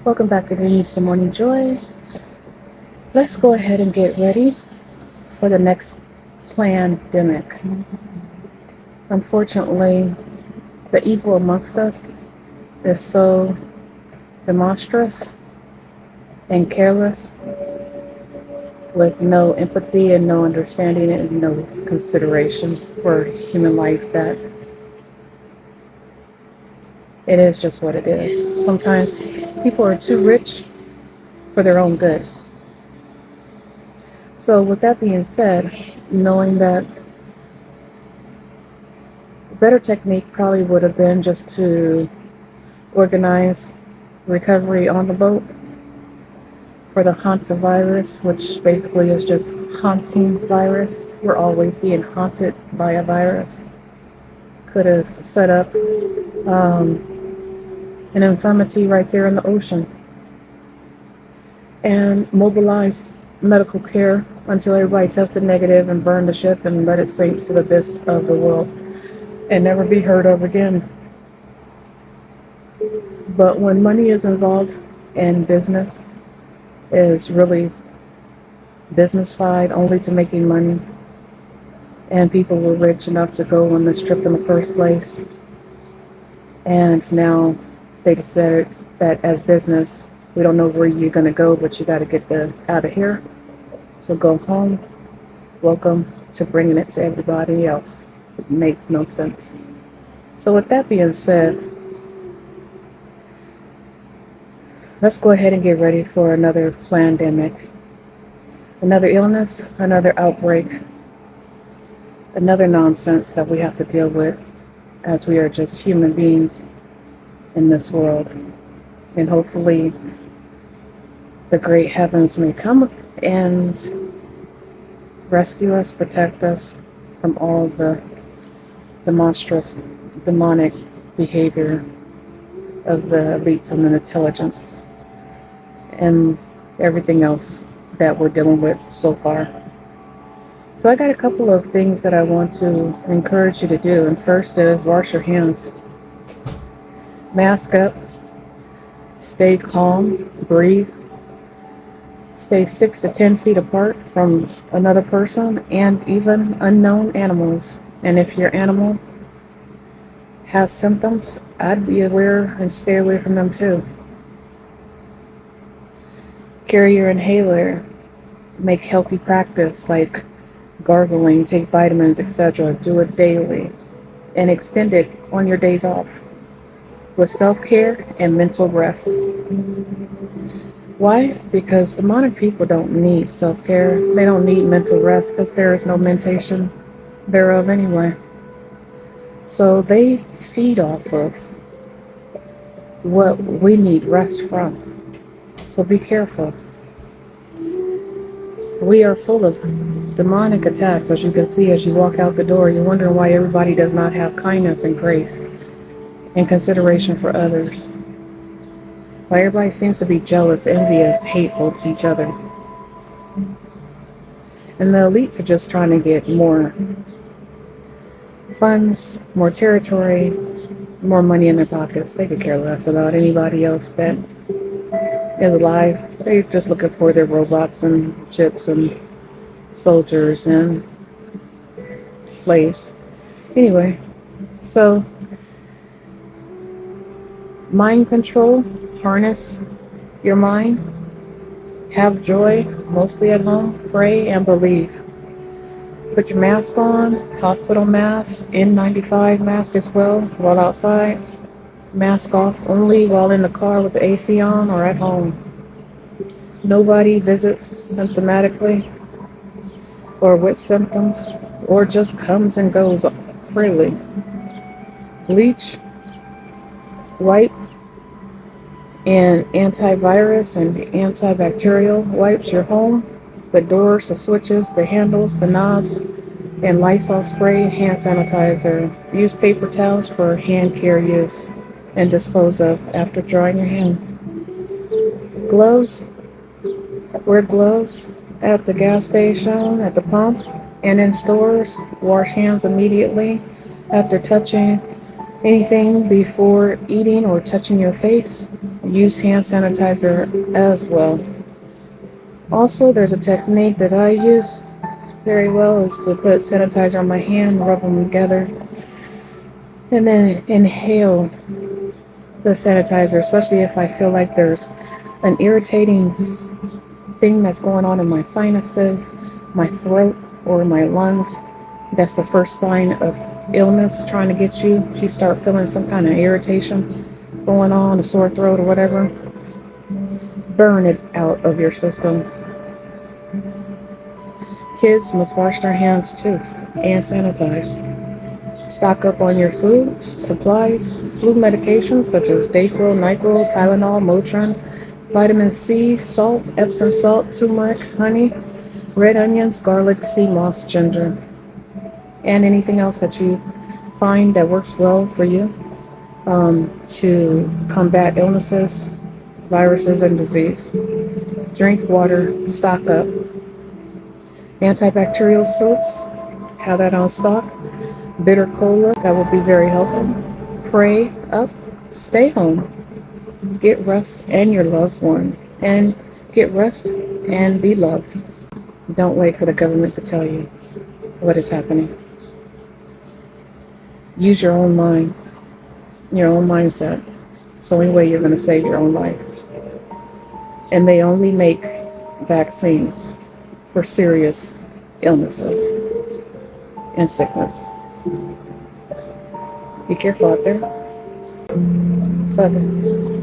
Welcome back to Greens to Morning Joy. Let's go ahead and get ready for the next Plan-demic. Unfortunately, the evil amongst us is so demonstrous and careless, with no empathy and no understanding and no consideration for human life, that it is just what it is. Sometimes people are too rich for their own good. So, with that being said, knowing that the better technique probably would have been just to organize recovery on the boat for the Hantavirus, which basically is just haunting virus. We're always being haunted by a virus. Could have set up an infirmity right there in the ocean and mobilized medical care until everybody tested negative and burned the ship and let it sink to the abyss of the world and never be heard of again. But when money is involved and business is really businessified only to making money, and people were rich enough to go on this trip in the first place, and now they decided that as business, we don't know where you're going to go, but you got to get out of here. So go home. Welcome to bringing it to everybody else. It makes no sense. So with that being said, let's go ahead and get ready for another pandemic, another illness, another outbreak, another nonsense that we have to deal with, as we are just human beings in this world. And hopefully the great heavens may come and rescue us, protect us from all the monstrous demonic behavior of the elites and the intelligence and everything else that we're dealing with so far. So I got a couple of things that I want to encourage you to do. And first is wash your hands. Mask up. Stay calm. Breathe. Stay 6 to 10 feet apart from another person and even unknown animals. And if your animal has symptoms, I'd be aware and stay away from them too. Carry your inhaler. Make healthy practice like gargling, take vitamins, etc. Do it daily and extend it on your days off with self-care and mental rest. Why? Because demonic people don't need self-care. They don't need mental rest because there is no mentation thereof anyway. So they feed off of what we need rest from. So be careful. We are full of demonic attacks, as you can see as you walk out the door. You're wondering why everybody does not have kindness and grace and consideration for others. Why everybody seems to be jealous, envious, hateful to each other. And the elites are just trying to get more funds, more territory, more money in their pockets. They could care less about anybody else that is alive. They're just looking for their robots and chips and soldiers and slaves. Anyway, so mind control, harness your mind, have joy, mostly at home, pray and believe. Put your mask on, hospital mask, N95 mask as well, while outside. Mask off only while in the car with the AC on or at home. Nobody visits symptomatically or with symptoms or just comes and goes freely. Bleach, wipe, and antivirus and antibacterial wipes your home, the doors, the switches, the handles, the knobs, and Lysol spray, hand sanitizer. Use paper towels for hand care use and dispose of after drying your hand. Gloves, wear gloves at the gas station, at the pump, and in stores. Wash hands immediately after touching anything before eating or touching your face. Use hand sanitizer as well. Also, there's a technique that I use very well is to put sanitizer on my hand, rub them together, and then inhale the sanitizer, especially if I feel like there's an irritating thing that's going on in my sinuses, my throat, or my lungs. That's the first sign of illness trying to get you. If you start feeling some kind of irritation going on, a sore throat or whatever, burn it out of your system. Kids must wash their hands too and sanitize. Stock up on your food, supplies, flu medications such as Dayquil, NyQuil, Tylenol, Motrin, vitamin C, salt, Epsom salt, turmeric, honey, red onions, garlic, sea moss, ginger, and anything else that you find that works well for you to combat illnesses, viruses, and disease. Drink water, stock up. Antibacterial soaps, have that on stock. Bitter cola, that will be very helpful. Pray up, stay home. Get rest and your loved one. And get rest and be loved. Don't wait for the government to tell you what is happening. Use your own mind, your own mindset. It's the only way you're going to save your own life. And they only make vaccines for serious illnesses and sickness. Be careful out there. Bye.